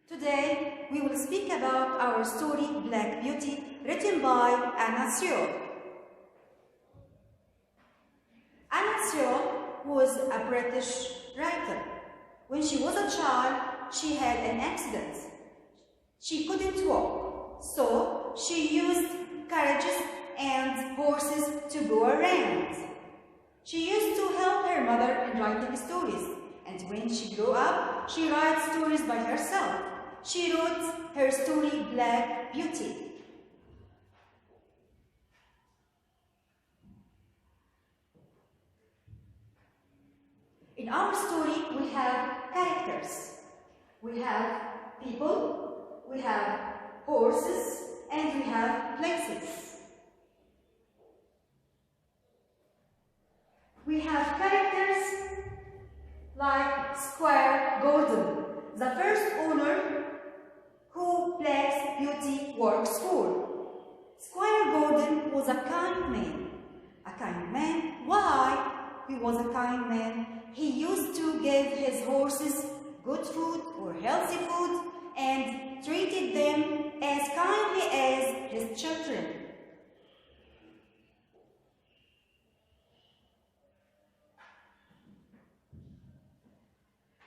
Today, we will speak about our story Black Beauty, written by Anna. Anna was a British writer. When she was a child, she had an accident. She couldn't walk, so she used carriages and horses to go around. She used to help her mother in writing stories, and when she grew up, she writes stories by herself. She wrote her story Black Beauty. In our story, we have characters. We have people, we have horses, and we have places. We have characters like Squire Gordon, the first owner who Black Beauty works for. Squire Gordon was a kind man. A kind man? Why he was a kind man? He used to give his horses good food or healthy food and treated them as kindly as his children.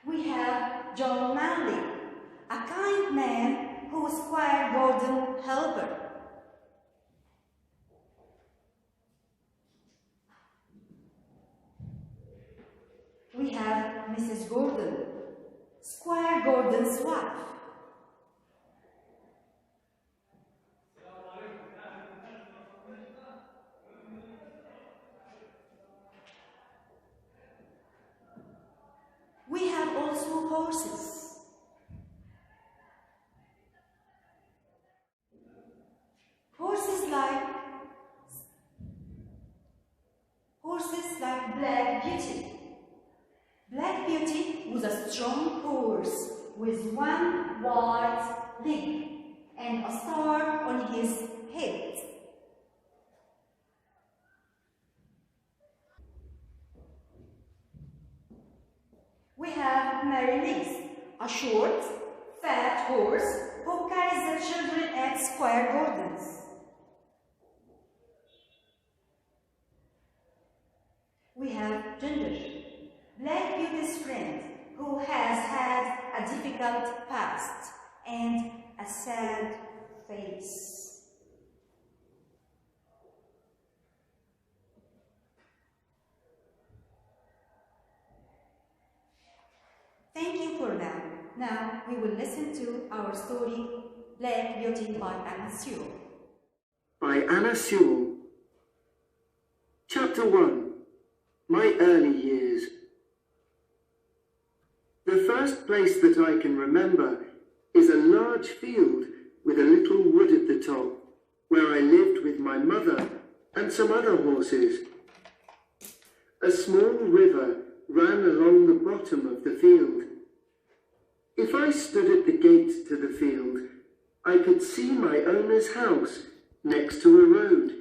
We have John Manley, a kind man who was Squire Gordon's helper. We have Mrs. Gordon, Squire Gordon's wife. We have also horses. Horses like Black Beauty. Black Beauty was a strong horse with one white leg and a star on his head. We have Mary Lees, a short, fat horse who carries their children at Squire Gordon's. We have Ginger, Black Beauty's friend, who has had a difficult past and a sad face. Thank you for now. Now we will listen to our story, Black Beauty by Anna. By Anna Sewell. Chapter 1. My Early Years. The first place that I can remember is a large field with a little wood at the top, where I lived with my mother and some other horses. A small river ran along the bottom of the field. If I stood at the gate to the field, I could see my owner's house next to a road.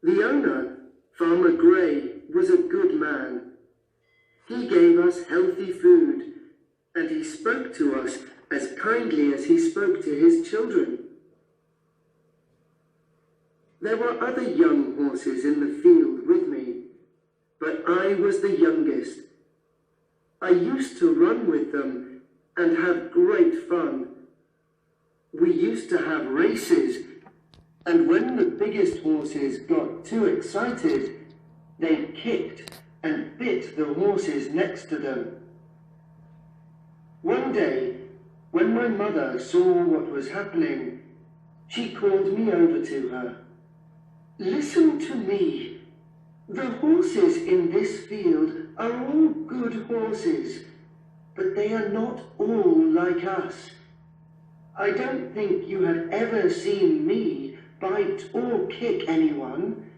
The owner, Farmer Gray, was a good man. He gave us healthy food, and he spoke to us as kindly as he spoke to his children. There were other young horses in the field with me, but I was the youngest. I used to run with them and have great fun. We used to have races, and when the biggest horses got too excited, they kicked and bit the horses next to them. One day, when my mother saw what was happening, she called me over to her. "Listen to me. The horses in this field are all good horses, but they are not all like us. I don't think you have ever seen me bite or kick anyone.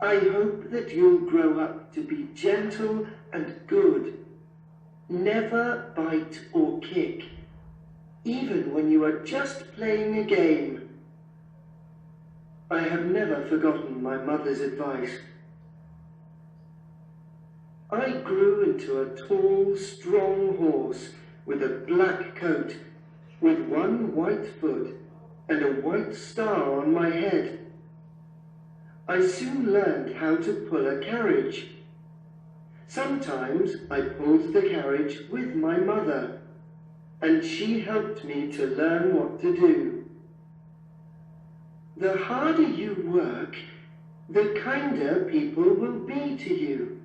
I hope that you'll grow up to be gentle and good. Never bite or kick, even when you are just playing a game." I have never forgotten my mother's advice. I grew into a tall, strong horse with a black coat, with one white foot and a white star on my head. I soon learned how to pull a carriage. Sometimes I pulled the carriage with my mother, and she helped me to learn what to do. The harder you work, the kinder people will be to you,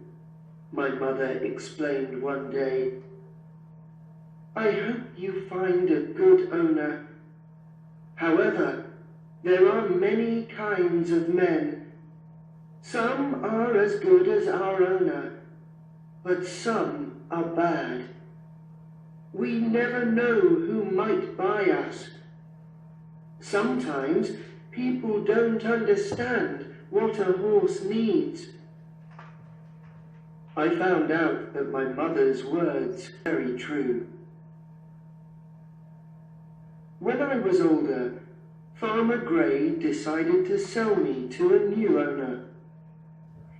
my mother explained one day. I hope you find a good owner. However, there are many kinds of men. Some are as good as our owner, but some are bad. We never know who might buy us. Sometimes people don't understand what a horse needs. I found out that my mother's words were very true. When I was older, Farmer Gray decided to sell me to a new owner.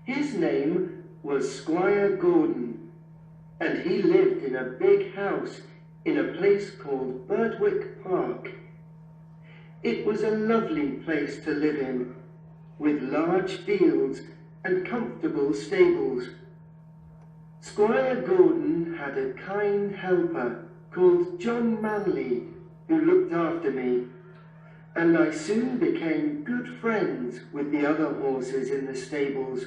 His name was Squire Gordon, and he lived in a big house in a place called Birtwick Park. It was a lovely place to live in, with large fields and comfortable stables. Squire Gordon had a kind helper called John Manley who looked after me, and I soon became good friends with the other horses in the stables.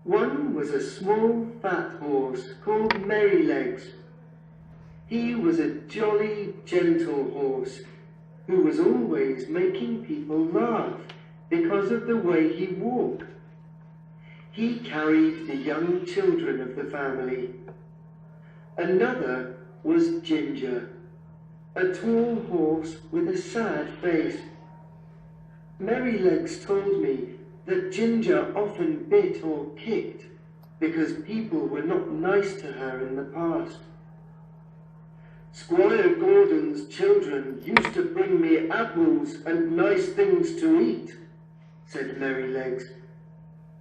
One was a small fat horse called Merrylegs. He was a jolly, gentle horse who was always making people laugh because of the way he walked. He carried the young children of the family. Another was Ginger, a tall horse with a sad face. Merrylegs told me that Ginger often bit or kicked because people were not nice to her in the past. Squire Gordon's children used to bring me apples and nice things to eat, said Merrylegs.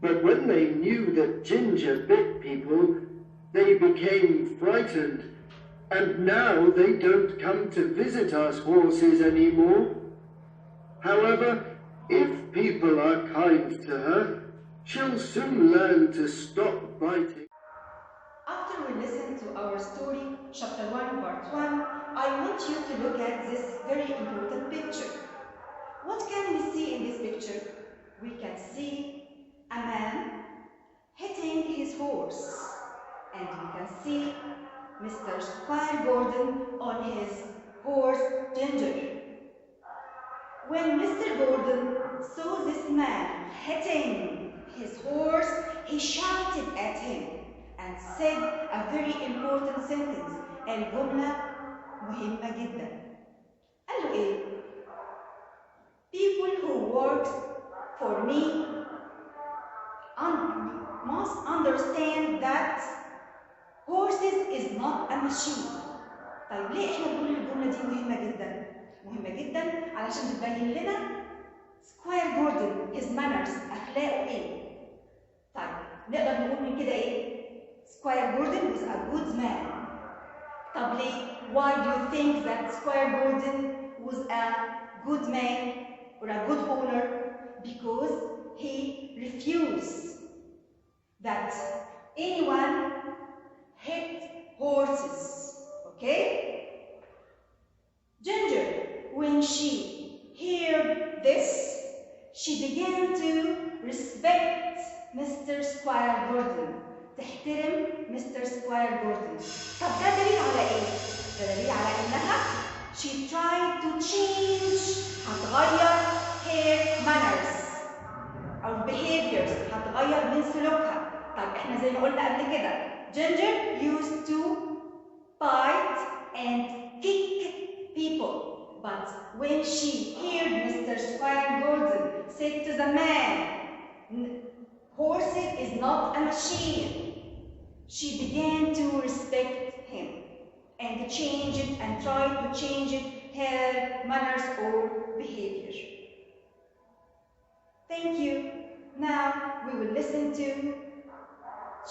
But when they knew that Ginger bit people, they became frightened, and now they don't come to visit us horses anymore. However, if people are kind to her, she'll soon learn to stop biting. After we listen to our story, chapter 1, part 1, I want you to look at this very important picture. What can we see in this picture? We can see a man hitting his horse, and we can see Mr. Squire Gordon on his horse Ginger. When Mr. Gordon saw this man hitting his horse, he shouted at him and said a very important sentence. الجملة مهمة جدا. قال له إيه؟ People who work for me must understand that horses is not a machine. طيب ليه احنا بنقول الجملة دي مهمة جدا؟ مهمة جدا علشان بتبين لنا سكواير جوردن his manners أخلاقه إيه؟ طيب نقدر نقول من كده إيه؟ Squire Gordon was a good man. طب ليه؟ Why do you think that Squire Gordon was a good man or a good owner? Because he refused that anyone hit horses. Okay? Ginger, when she heard this, she began to respect Mr. Squire Gordon. تحترم مستر سكواير جوردن. طب ده دليل على ايه؟ ده دليل على انها she tried to change هتغير her manners او behaviors هتغير من سلوكها. طيب احنا زي ما قلنا قبل كده Ginger used to bite and kick people, but when she heard Mr. Squire Gordon said to the man, horses is not a machine, she began to respect him and change it and try to change it, her manners or behavior. Thank you. Now we will listen to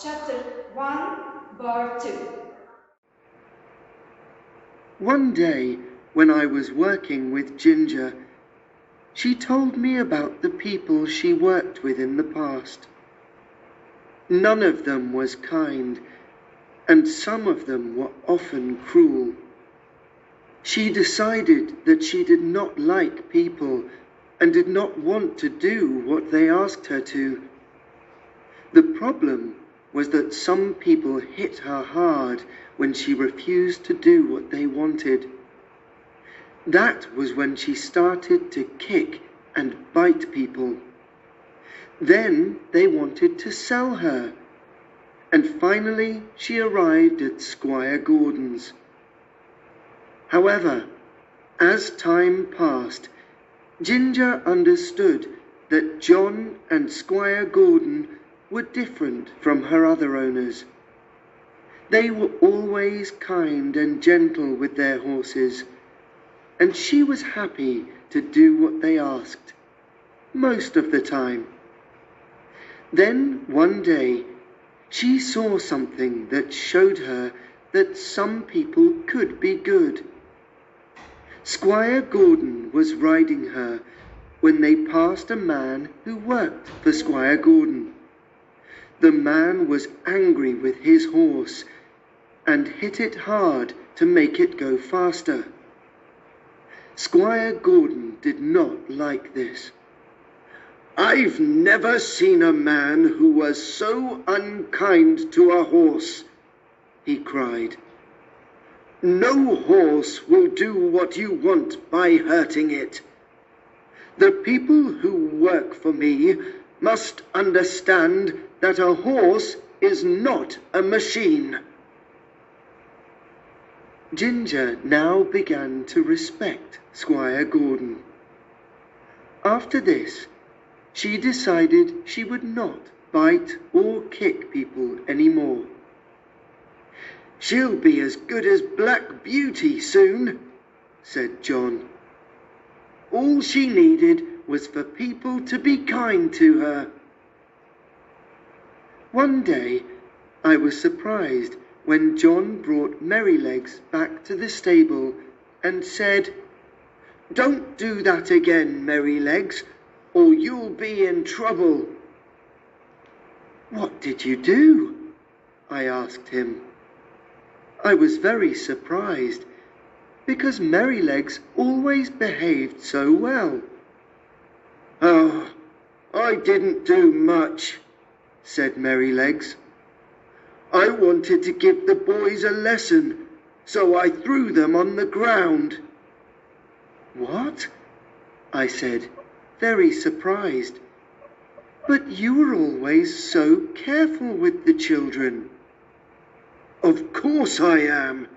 chapter 1, part 2. One day, when I was working with Ginger, she told me about the people she worked with in the past. None of them was kind, and some of them were often cruel. She decided that she did not like people and did not want to do what they asked her to. The problem was that some people hit her hard when she refused to do what they wanted. That was when she started to kick and bite people. Then they wanted to sell her, and finally she arrived at Squire Gordon's. However, as time passed, Ginger understood that John and Squire Gordon were different from her other owners. They were always kind and gentle with their horses, and she was happy to do what they asked, most of the time. Then one day, she saw something that showed her that some people could be good. Squire Gordon was riding her when they passed a man who worked for Squire Gordon. The man was angry with his horse and hit it hard to make it go faster. Squire Gordon did not like this. "I've never seen a man who was so unkind to a horse," he cried. "No horse will do what you want by hurting it. The people who work for me must understand that a horse is not a machine." Ginger now began to respect Squire Gordon. After this, she decided she would not bite or kick people anymore. "She'll be as good as Black Beauty soon," said John. "All she needed was for people to be kind to her." One day, I was surprised when John brought Merrylegs back to the stable and said, "Don't do that again, Merrylegs, or you'll be in trouble." "What did you do?" I asked him. I was very surprised, because Merrylegs always behaved so well. "Oh, I didn't do much," said Merrylegs. "I wanted to give the boys a lesson, so I threw them on the ground." "What?" I said, very surprised. "But you were always so careful with the children." "Of course I am,"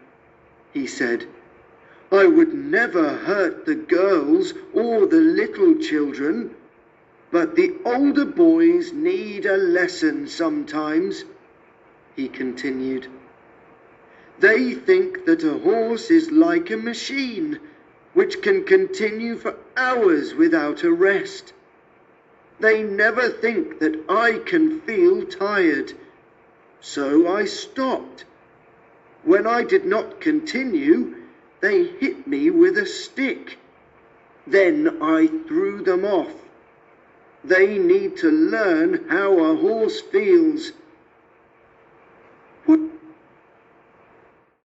he said. "I would never hurt the girls or the little children, but the older boys need a lesson sometimes," he continued. "They think that a horse is like a machine, which can continue for hours without a rest. They never think that I can feel tired, so I stopped. When I did not continue, they hit me with a stick. Then I threw them off. They need to learn how a horse feels,